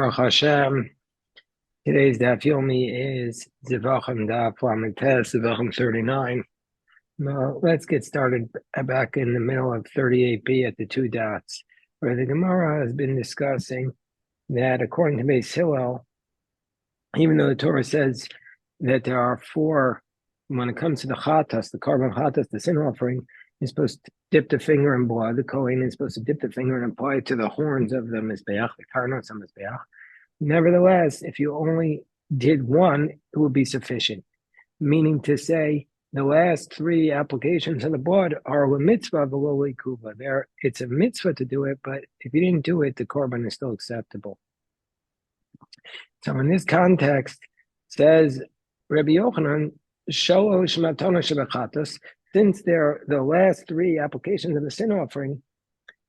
Baruch Hashem. Today's daf yomi is Zevachim daf Lametes, Zevachim 39. Now, let's get started back in the middle of 38b at the two dots, where the Gemara has been discussing that according to Beis Hillel, even though the Torah says that there are four, when it comes to the chatas, the carbon chatas, the sin offering, you're supposed to dip the finger in blood. The Kohen is supposed to dip the finger and apply it to the horns of the Mizbeach, the karnos of Mizbeach. Nevertheless, if you only did one, it would be sufficient. Meaning to say, the last three applications of the blood are a mitzvah below likuva. There, it's a mitzvah to do it, but if you didn't do it, the korban is still acceptable. So in this context, says Rabbi Yochanan, shalosh matana shebechatos, since they're the last three applications of the sin offering,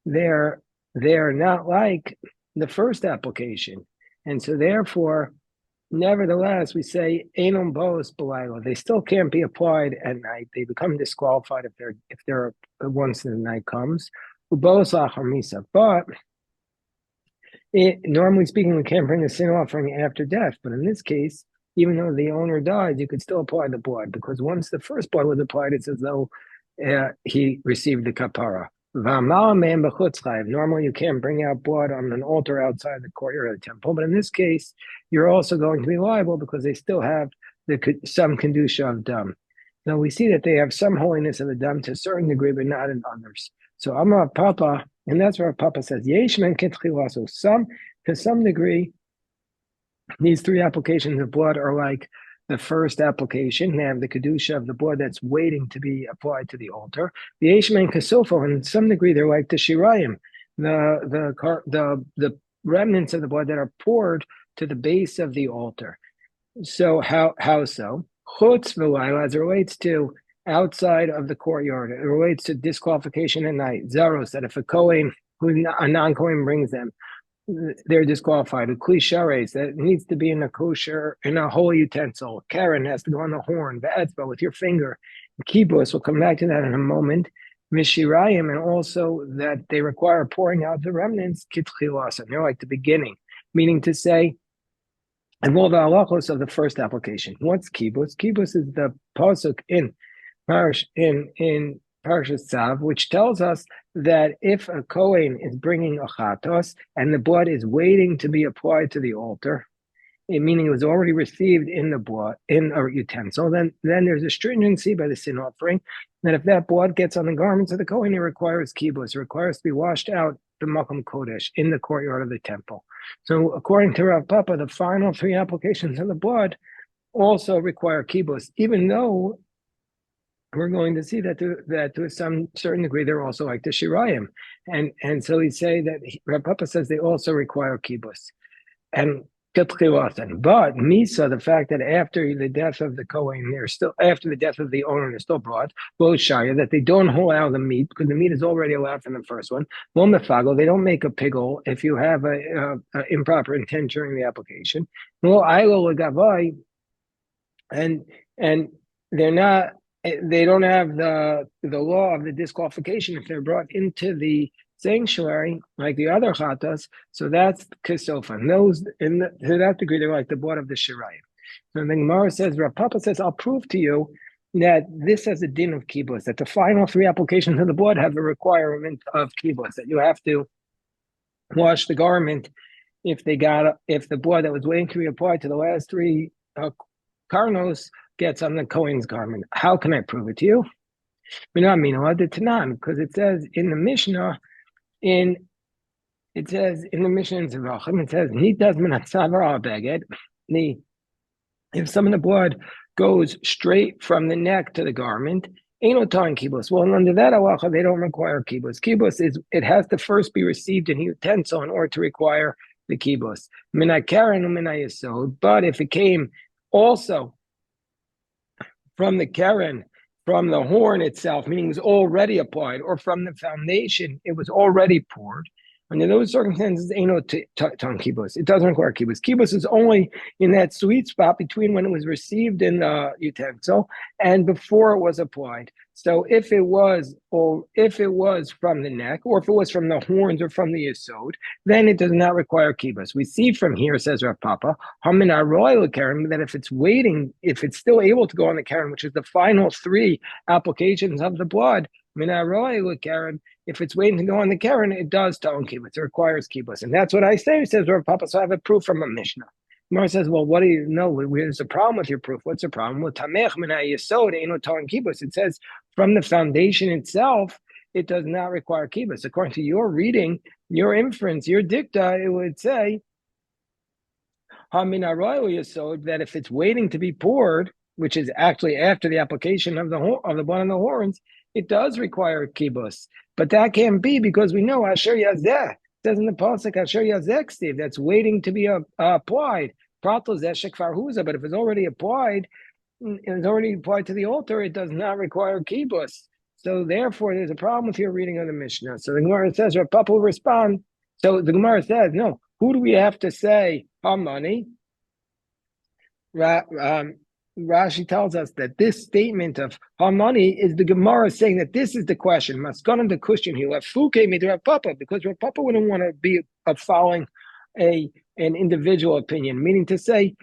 they're not like the first application. And so therefore, nevertheless, we say Einon Boas B'layla. They still can't be applied at night. They become disqualified if they're once the night comes. Boas Achar Misa. But normally speaking, we can't bring a sin offering after death. But in this case, even though the owner died, you could still apply the blood, because once the first blood was applied, it's as though he received the kapara. Normally, you can't bring out blood on an altar outside the courtyard of the temple, but in this case, you're also going to be liable because they still have some kedusha of dam. Now we see that they have some holiness of the dam to a certain degree, but not in others. So Amar Papa, and that's where Papa says Yeshman Ketchila. So to some degree, these three applications of blood are like the first application. They have the kedusha of the blood that's waiting to be applied to the altar. The Yeshman Kasofo, and to some degree, they're like the Shirayim, the remnants of the blood that are poured to the base of the altar. So how so? Chutz v'layla, as it relates to outside of the courtyard, it relates to disqualification at night. Zaros, that if a non-Kohen brings them, they're disqualified. A klishares, that needs to be in a holy utensil. Karen has to go on the horn. The etzba, with your finger. Kibus, we'll come back to that in a moment. Mishirayim, and also that they require pouring out the remnants. Kitchilas, and they're like the beginning, meaning to say, and all the halachos of the first application. What's kibus? Kibus is the pasuk in Parashas Tzav, which tells us that if a Kohen is bringing a chatos and the blood is waiting to be applied to the altar, meaning it was already received in the blood, in a utensil, then there's a stringency by the sin offering that if that blood gets on the garments of the Kohen, it requires kibus, it requires to be washed out the Makom Kodesh in the courtyard of the temple. So according to Rav Papa, the final three applications of the blood also require kibus, even though we're going to see that to some certain degree they're also like the Shirayim, and so we say that Rav Papa says they also require kibus and ketchilasan. But misa, the fact that after the death of the Kohen, after the death of the owner, they're still brought both shaya, that they don't allow the meat because the meat is already allowed from the first one. Lo mefago, they don't make a pigel if you have a improper intent during the application. Lo ailo legavai, and they're not. They don't have the law of the disqualification if they're brought into the sanctuary like the other chatas. So that's kesofa. Those to that degree they're like the blood of the shirayim. So the Gemara says, Rav Papa says, I'll prove to you that this has a din of kibus, that the final three applications of the blood have a requirement of kibus, that you have to wash the garment if the blood that was waiting to be applied to the last three karnos gets on the Kohen's garment. How can I prove it to you? Because it says in the Mishnah, in Zevachim, it says, if some of the blood goes straight from the neck to the garment, ain't no time kibus. Well, under that halacha, they don't require kibus. Kibus it has to first be received in a utensil in order to require the kibus. But if it came also from the keren, from the horn itself, meaning it was already applied, or from the foundation, it was already poured. Under those circumstances, ain't no ton kibus. It doesn't require kibus. Kibus is only in that sweet spot between when it was received in the utensil and before it was applied. So if it was from the neck, or if it was from the horns or from the yesod, then it does not require kibus. We see from here, says Rav Papa, that if it's waiting, if it's still able to go on the karen, which is the final three applications of the blood, if it's waiting to go on the karen, it does ta'on kibbutz. It requires kibbutz. And that's what I say, says Rav Papa. So I have a proof from a Mishnah. Gemara says, well, what do you know? There's a problem with your proof. What's the problem? Well, tamech min ha'yesod eino ta'on kibbutz. It says from the foundation itself, it does not require kibbutz. According to your reading, your inference, your dicta, it would say that if it's waiting to be poured, which is actually after the application of the blood on the horns, it does require kibbutz. But that can't be, because we know Asher Yazeh. It says in the pasuk Asher Yazeh, Steve, that's waiting to be applied. Prato Zeh Shekvar Huza. But if it's already applied, to the altar, it does not require kibbutz. So therefore, there's a problem with your reading of the Mishnah. So the Gemara says, Rav Papa will respond. So the Gemara says, no, who do we have to say Hamani? Rashi tells us that this statement of Hamani is the Gemara saying that this is the question. Maskana the question he left Fuke me to Rav Papa, because Rav Papa wouldn't want to be following an individual opinion, meaning to say,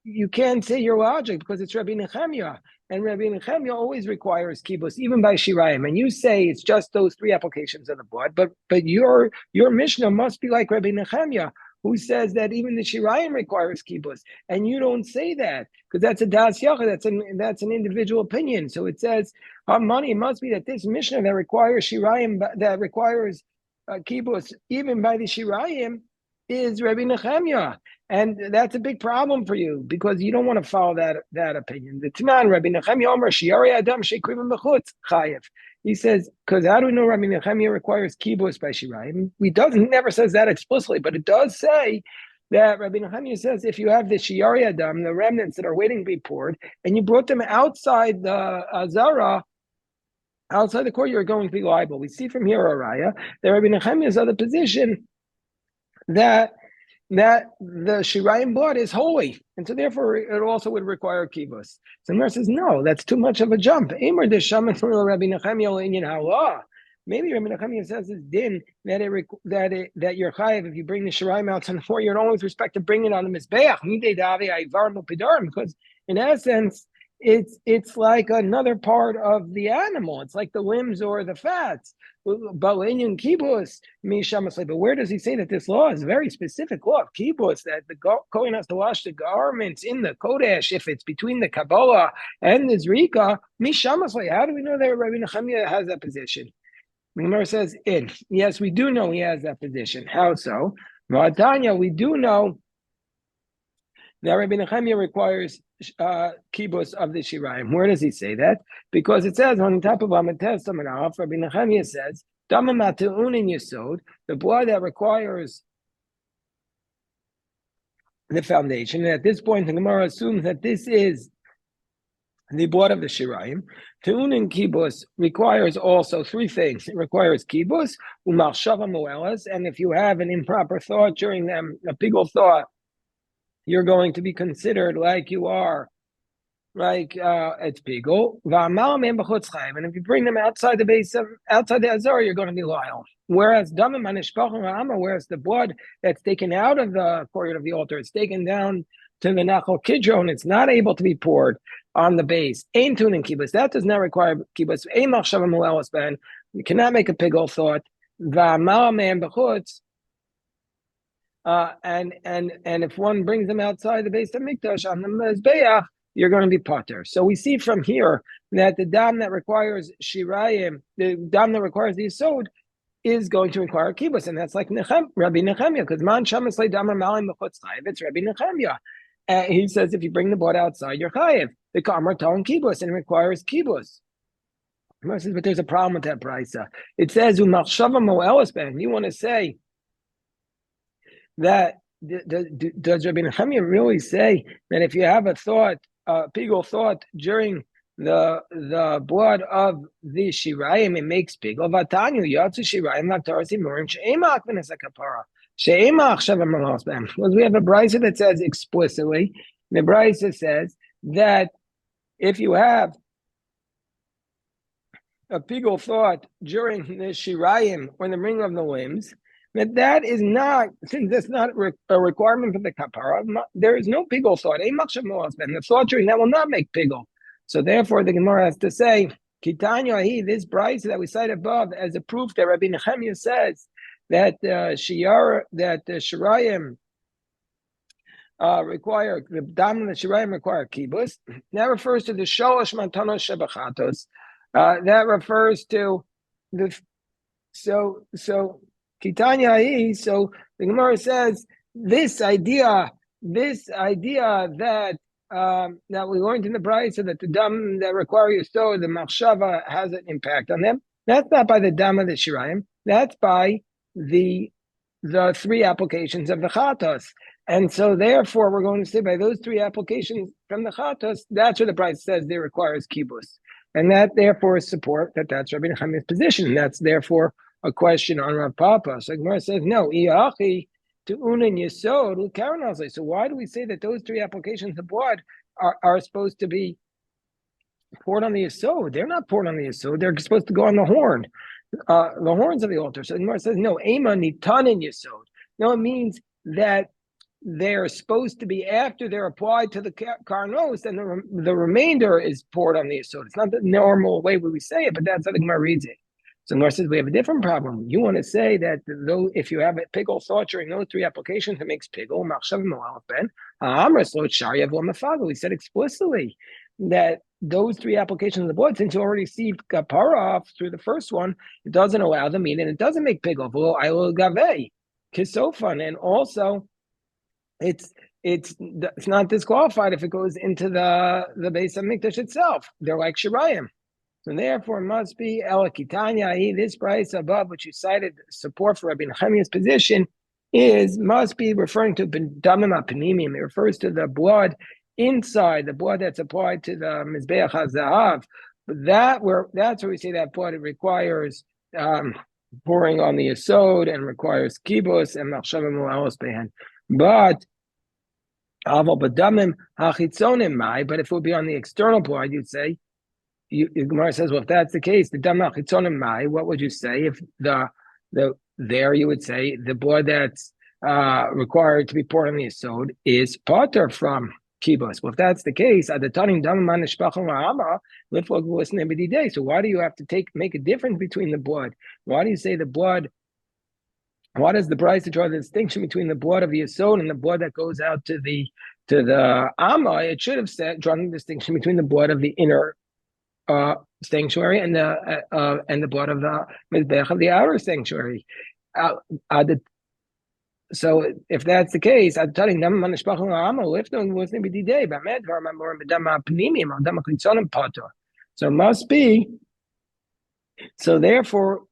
you can't say your logic because it's Rabbi Nechemia, and Rabbi Nechemia always requires kibbutz, even by shirayim. And you say it's just those three applications of the blood, but your Mishnah must be like Rabbi Nechemia, who says that even the shirayim requires kibbutz, and you don't say that because that's a das yachid. That's an individual opinion. So it says money. It must be that this Mishnah that requires shirayim, that requires kibbutz even by the shirayim, is Rabbi Nechemia. And that's a big problem for you, because you don't want to follow that opinion. The Tanan, Rabbi Nechemia Omer, Shiari Adam Shekrivim Bechutz Chayev. He says, because how do we know Rabbi Nechemia requires kibbutz by shirayim? He never says that explicitly, but it does say that Rabbi Nechemia says if you have the Shiari Adam, the remnants that are waiting to be poured, and you brought them outside the Azara, outside the court, you're going to be liable. We see from here, Araya, that Rabbi Nechemia's other position that the shirayim blood is holy, and so therefore it also would require kibbutz. So Mer says, no, that's too much of a jump. Maybe Rabbi Nechemia says this din that you're chayiv if you bring the shirayim out on the floor, you're only with respect to bringing it on the mizbeach, because in essence it's like another part of the animal. It's like the limbs or the fats. But where does he say that this law is a very specific law of kibbutz, that the Kohen has to wash the garments in the Kodesh if it's between the Kabbalah and the Zrika? How do we know that Rabbi Nechemia has that position? The Gemara says, yes, we do know he has that position. How so? Tanya, we do know that Rabbi Nechemia requires kibbutz of the shirayim. Where does he say that? Because it says on top of Amates Tamanaf, Rabbi Nechemia says, Damamatu'un in Yesod, the blood that requires the foundation. And at this point, the Gemara assumes that this is the blood of the shirayim. Tu'unin kibbutz requires also three things. It requires kibbutz, u'machshava mu'elas, and if you have an improper thought during them, a pigul thought, you're going to be considered like you are, like it's pigul. And if you bring them outside the azar, you're going to be liable. Whereas whereas the blood that's taken out of the courtyard of the altar, it's taken down to the nachal kidron, it's not able to be poured on the base. Ein tunin kibbutz, that does not require kibbutz. Ein machshava mu'elas ben, you cannot make a pigul thought. And if one brings them outside the base of Mikdash on the Mizbeach, you're going to be potter. So we see from here that the dam that requires shirayim, the dam that requires the yesod, is going to require kibbutz, and that's like Rabbi Nechemia, because man shamas le damar malim b'chutz chayev. It's Rabbi Nechemia. He says if you bring the blood outside, you're chayev. The kamar ton kibbutz, and it requires kibbutz. Says, but there's a problem with that brisa. It says umachshava mo'elas ben. You want to say that does Rabbi Nechemia really say that if you have a thought, pigul thought during the blood of the shirayim, it makes pigul. Vatanyu yatsu shirayim latarasi murim she'ema akvenes akapara she'ema achshav amalos b'hem. Because we have a brisa that says explicitly, the brisa says that if you have a pigul thought during the shirayim or the ring of the limbs, that is not, since that's not a requirement for the kapara, there is no pigul thought. The thought during that will not make pigul. So therefore, the Gemara has to say, Kitanya, this brisa that we cite above as a proof that Rabbi Nechemiah says that the shirayim require, the dam and the shirayim require kibus. That refers to the sholosh matanos shebachatos. That refers to the so Kitanya. So the Gemara says this idea that that we learned in the brisa that the dam that require yesod, the machshava has an impact on them. That's not by the dam of the shirayim. That's by the three applications of the chatos. And so therefore we're going to say by those three applications from the chatos, that's where the brisa says they requires kibus. And that therefore is support that's Rabbi Nechemiah's position. That's therefore a question on Rav Papa. So Gemara says, no, iachi to unin yesod. So why do we say that those three applications of blood are supposed to be poured on the yesod? They're not poured on the yesod. They're supposed to go on the horn, the horns of the altar. So Gemara says, no, ema nitanin yesod. No, it means that they're supposed to be after they're applied to the karnos, and the remainder is poured on the yesod. It's not the normal way we say it, but that's how the Gemara reads it. So Gemara says we have a different problem. You want to say that though if you have a pigul thought during those three applications, it makes pigul machshav mo'alef ben ha'amras lo shariyav lo. We said explicitly that those three applications of the blood, since you already received kapara off through the first one, it doesn't allow the meat, and it doesn't make pigul. V'lo aylo gavei kisofan, and also it's not disqualified if it goes into the Beis Hamikdash itself. They're like shirayim. So therefore, it must be Elakitanya. This price above, which you cited support for Rabbi Nechemiah's position, must be referring to damim apanimim. It refers to the blood inside, the blood that's applied to the mizbeach hazahav. That's where we say that blood it requires pouring on the yesod and requires kibus and machshavim u'alos behen. But if it would be on the external blood, you'd say. Gemara says, well, if that's the case, the dam chitzonim mai, what would you say if there you would say the blood that's required to be poured on the yesod is pater from kibus. Well, if that's the case, at the tanim dam man nishpachon la'ama liflog v'lisnei b'didei. So why do you have to make a difference between the blood? Why do you say the blood? Why does the brisa draw the distinction between the blood of the yesod and the blood that goes out to the amma? It should have drawn the distinction between the blood of the inner sanctuary and the blood of the mizbeach of the outer sanctuary. So if that's the case, so it must be. So therefore,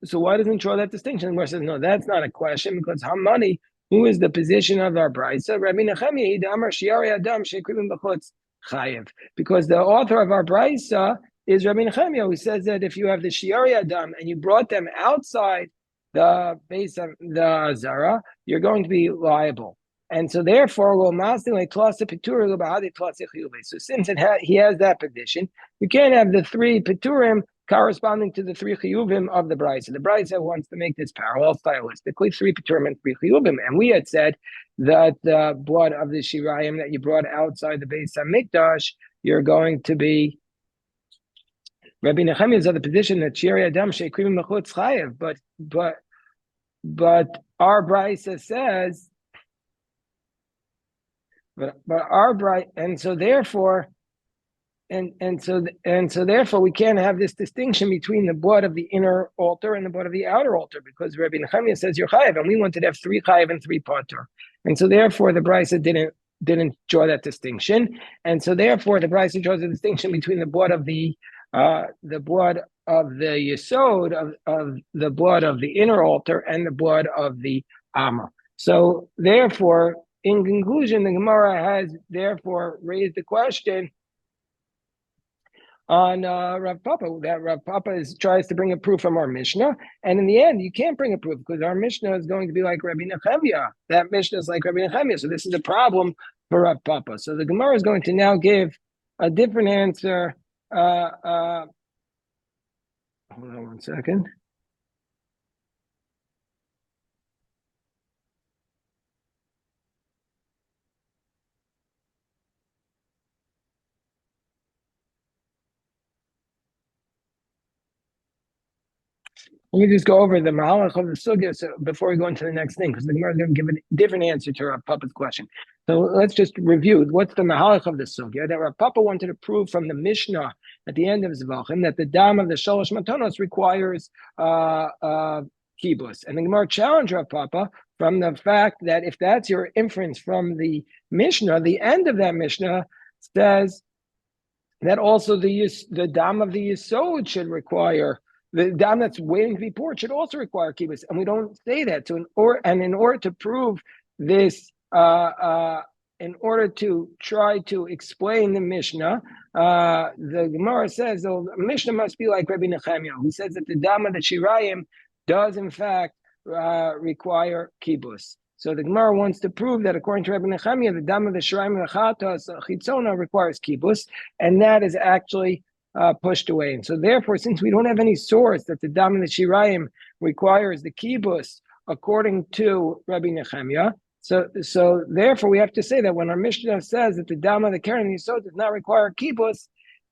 so why doesn't it draw that distinction? Where it says no, that's not a question because Hamani, who is the position of our brisa? Rabbi Nechemiah, Amar Shiari Adam Shekrivim B'chutz Chayev, because the author of our brisa is Rabbi Nechemiah, who says that if you have the Shiari Adam and you brought them outside the base of the Zara, you're going to be liable. And so therefore, so since he has that position, you can't have the three Peturim corresponding to the three chiyuvim of the brisa. The brisa wants to make this parallel stylistically, three Peturim and three chiyuvim. And we had said that the blood of the shirayim that you brought outside the Beis Hamikdash, you're going to be. Rabbi Nechemiah is of the position that shirei adam sheikrim mechutz chayev, but our brisa says, but our brisa, and so therefore. And so therefore we can't have this distinction between the blood of the inner altar and the blood of the outer altar, because Rabbi Nechemiah says you're chayev, and we wanted to have three chayev and three patur, and so therefore the brisa didn't draw that distinction, and so therefore the brisa draws a distinction between the blood of the yesod of the blood of the inner altar and the blood of the amma. So therefore, in conclusion, the Gemara has therefore raised the question on Rav Papa, that Rav Papa tries to bring a proof from our Mishnah, and in the end, you can't bring a proof because our Mishnah is going to be like Rabbi Nechemia. That Mishnah is like Rabbi Nechemia, so this is a problem for Rav Papa. So the Gemara is going to now give a different answer. Hold on one second. Let me just go over the Mahalach of the Sugya before we go into the next thing, because the Gemara is going to give a different answer to Rav Papa's question. So let's just review. What's the Mahalach of the Sugya? That Rav Papa wanted to prove from the Mishnah at the end of Zevachim that the dam of the Shalosh Matanos requires kibus. And the Gemara challenged Rav Papa from the fact that if that's your inference from the Mishnah, the end of that Mishnah says that also the dam of the Yisod should require. The dam that's waiting to be poured should also require kibbutz, and we don't say that. So, in order to prove this, in order to try to explain the Mishnah, the Gemara says the Mishnah must be like Rabbi Nechemia, who says that the dam of the Shirayim does in fact require kibbutz. So the Gemara wants to prove that according to Rabbi Nechemia, the dam of the Shirayim Chatas Chitzona requires kibbutz, and that is actually pushed away. And so therefore, since we don't have any source that the dam and the shirayim requires the kibbutz according to Rabbi Nechemia, so therefore we have to say that when our Mishnah says that the dam of the Karen and Yisod does not require kibbutz,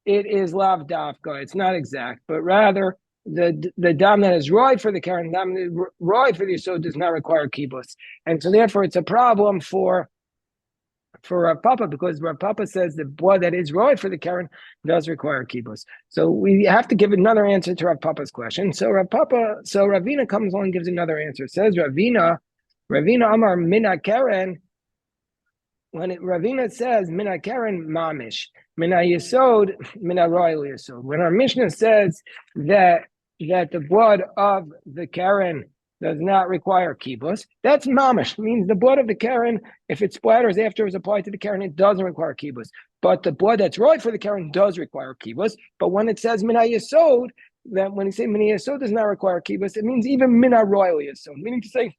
it is lav dafka. It's not exact, but rather the dam that is roy for the Karen, dam that is roy for the Yisod does not require kibbutz. And so therefore it's a problem for Rav Papa, because Rav Papa says the blood that is roy for the Karen does require kibbutz. So we have to give another answer to Rav Papa's question. So Ravina comes along and gives another answer. It says Ravina Amar Mina Karen. When Ravina says Mina Karen Mamish, Mina Yisod, Mina Royal Yisod. When our Mishnah says that the blood of the Karen does not require kibbutz, that's mamish. It means the blood of the Karen, if it splatters after it was applied to the Karen, it doesn't require kibbutz. But the blood that's right for the Karen does require kibbutz. But when it says mina yesod, that when you say mina yesod does not require kibbutz, it means even mina royal yesod, meaning to say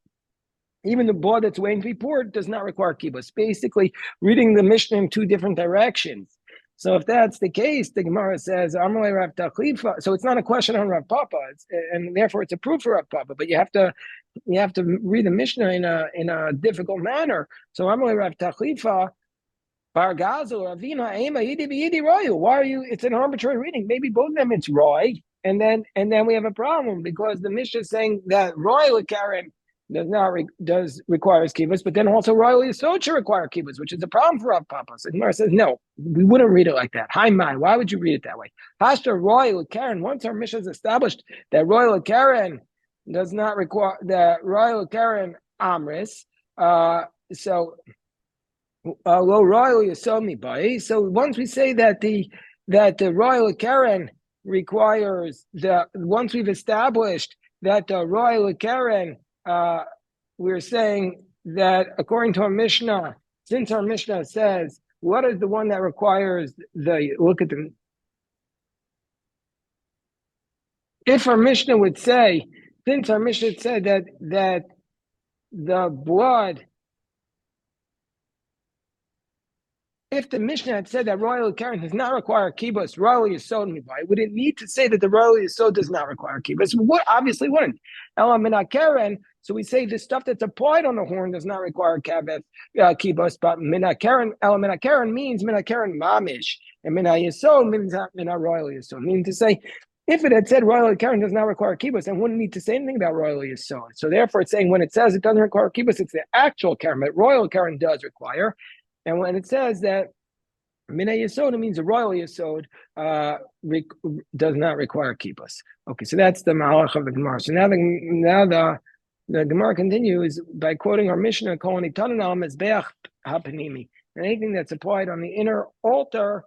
even the blood that's waiting to be poured does not require kibbutz. Basically, reading the Mishnah in two different directions. So if that's the case, the Gemara says, Amalei Rav Tachlifa. So it's not a question on Rav Papa, and therefore it's a proof for Rav Papa. But you have to read the Mishnah in a difficult manner. So Amalei Rav Tachlifa, Bar Gazel, Ravina, Ema, Yidi Royu. Why are you? It's an arbitrary reading. Maybe both of them it's Roy, and then we have a problem because the Mishnah is saying that Roy Karen requires kibbutz, but then also royal yisod should require kibbutz, which is a problem for Rav Papa. So Gemara says, no, we wouldn't read it like that. Hi, my, why would you read it that way? Hashta royal Karen. Once our Mishnah is established that royal Karen does not require the royal Karen amris, so low royal yisod mi by. So once we say that the royal Karen requires once we've established that the royal Karen. We're saying that according to our Mishnah, since our Mishnah says, what is the one that requires if our Mishnah would say, since our Mishnah said that the blood, if the Mishnah had said that royal Karen does not require kibbutz, royal yisod mibai, would it need to say that the royal yisod does not require kibbutz? What obviously wouldn't. Ela mina Karen. So we say the stuff that's applied on the horn does not require kibbutz, but mina Karen, ela mina Karen means mina Karen mamish, and mina yisod means mina royal yisod. Meaning to say, if it had said royal Karen does not require kibbutz, then wouldn't need to say anything about royal yisod. So therefore, it's saying when it says it doesn't require kibbutz, it's the actual Karen, but royal Karen does require. And when it says that Mina Yesod, it means a royal Yesod does not require kibbutz. Okay, so that's the Mahalach of the Gemara. So now the Gemara continues by quoting our Mishnah, Kolani Tananal Mezbeach HaPanimi. And anything that's applied on the inner altar,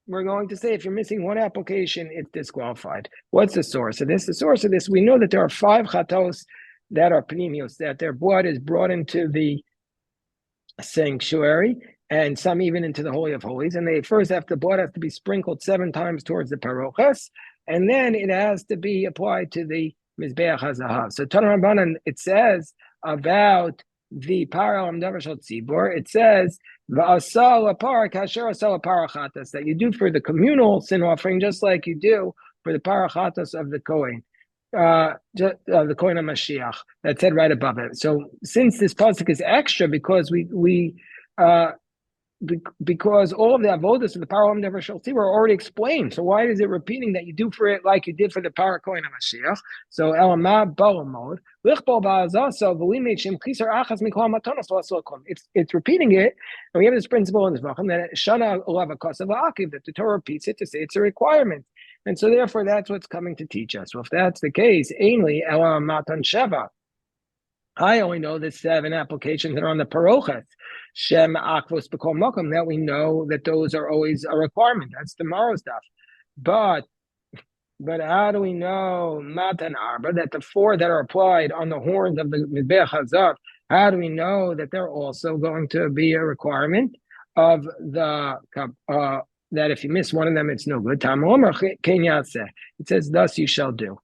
we're going to say if you're missing one application, it's disqualified. What's the source of this? The source of this, we know that there are 5 chatos that are panimios, that their blood is brought into the sanctuary, and some even into the Holy of Holies. And they first have the blood has to be sprinkled 7 times towards the parochas, and then it has to be applied to the Mizbeach HaZahav. So Tanur Rabbanan, it says about the Parah Amdavar Shel Tzibor, it says that you do for the communal sin offering, just like you do for the parachatas of the Kohen. The Kohen HaMashiach, that's said right above it. So since this pasuk is extra because because all of the avodas of the Parah Amdavar Shel Tzibor are already explained. So why is it repeating that you do for it like you did for the Parah Kohen HaMashiach? So Elamah Balamod Lichbol Ba'azaso V'limit Shem Chisar Achas Mikol Matanos L'Asol Kol. It's repeating it, and we have this principle in the Zevachim that Shana Olav Kosav Akiv, that the Torah repeats it to say it's a requirement. And so therefore that's what's coming to teach us. Well, if that's the case, Ainli Elam Matan Sheva. I only know the 7 applications that are on the parochas. Shem Akvos B'Kol Mokum, that we know that those are always a requirement. That's tomorrow's stuff. But how do we know Matan Arba, that the 4 that are applied on the horns of the Mizbeach HaZav, how do we know that they're also going to be a requirement of the that if you miss one of them, it's no good. It says, thus you shall do.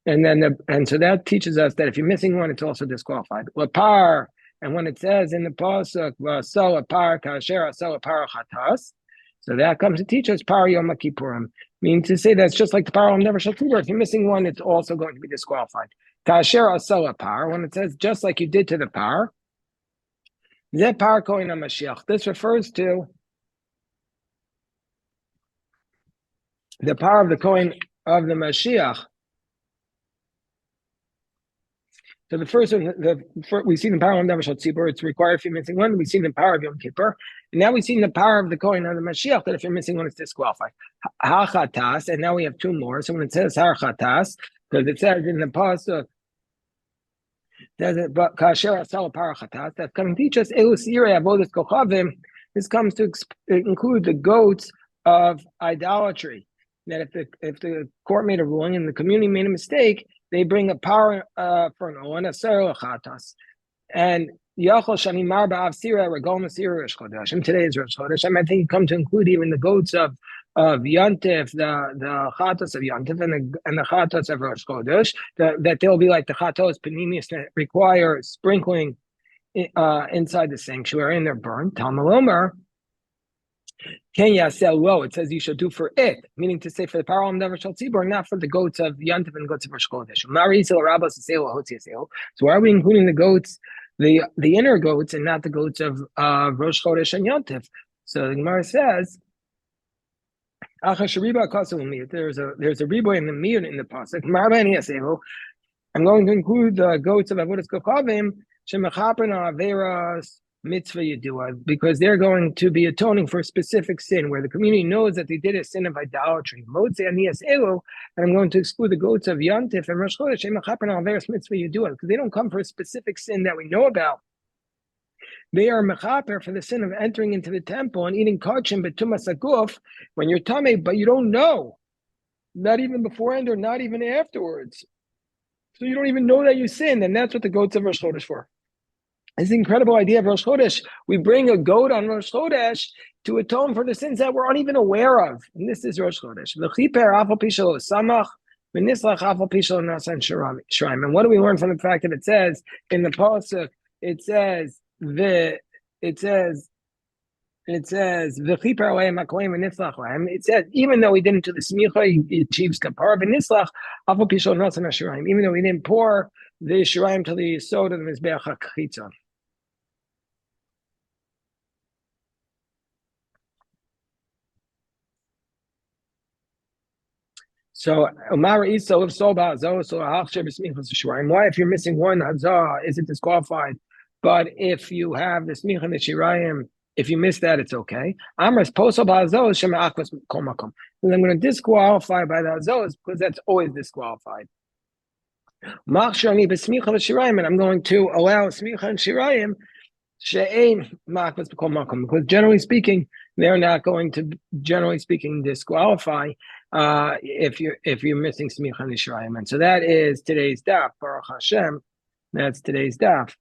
And so that teaches us that if you're missing one, it's also disqualified. Lapar, and when it says in the pasuk, lapar kasher lapar chatas, so that comes to teach us par Yom Kippurim, meaning to say that's just like the Parah Amdavar Shel Tzibor. If you're missing one, it's also going to be disqualified. Kasher lapar, when it says just like you did to the par, ze par Kohen HaMashiach. This refers to the power of the Kohen of the Mashiach. So the first one, we've seen the power of Amdavar Shel Tzibor. It's required if you're missing one. We've seen the power of Yom Kippur. And now we've seen the power of the Kohen of the Mashiach, that if you're missing one, it's disqualified. Ha-chatas, and now we have 2 more. So when it says ha-chatas, because it says in the pasuk, but kasher asal parachatas, that's coming to teach us, avodas kochavim. This comes to include the goats of idolatry. That if the court made a ruling and the community made a mistake, they bring a power for an owen, a serach, and yachol shanimar ba'av sira regol masira Rosh Chodesh. And today is Rosh Chodesh. I think you come to include even the goats of Yantif, the chatos of Yantif, and the chatos of Rosh Chodesh. That they'll be like the chatos panimius that require sprinkling inside the sanctuary, and they're burnt. Talmud Omer. Kenya Lo, it says you should do for it, meaning to say for the Parah Amdavar Shel Tzibor, not for the goats of Yantiv and goats of Rosh Chodesh. So why are we including the goats, the inner goats, and not the goats of Rosh Chodesh and Yantiv? So the Gemara says, there's a riboy in the mir in the pasuk. I'm going to include the goats of Avodas Kochavim, Shemechaper Averas Mitzvah Yedua, because they're going to be atoning for a specific sin where the community knows that they did a sin of idolatry. And I'm going to exclude the goats of Yantif and Rosh Chodesh, Mitzvah Yedua, because they don't come for a specific sin that we know about. They are mechaper for the sin of entering into the temple and eating kachim betumas aguf when you're tamei, but you don't know, not even beforehand or not even afterwards. So you don't even know that you sinned, and that's what the goats of Rosh Chodesh for. It's an incredible idea of Rosh Chodesh. We bring a goat on Rosh Chodesh to atone for the sins that we're unaware aware of. And this is Rosh Chodesh. And what do we learn from the fact that it says in the pasuk, it says even though we didn't do the smicha, he achieves kapar v'nislach. Even though we didn't pour the shirayim to the yesod of the mizbeach hachitzon. So, why, if you're missing one hazah, is it disqualified? But if you have the smicha and the shirayim, if you miss that, it's okay. Amras posel ba'azos shema'akvas kol makom. And I'm going to disqualify by the hazos because that's always disqualified. Machshani b'smicha v'shirayim, and I'm going to allow smicha and shirayim she'ein ma'akvas kol makom, because generally speaking, they're not going to, generally speaking, disqualify if you're missing smicha and shirayim. And so that is today's daf. Baruch Hashem, that's today's daf.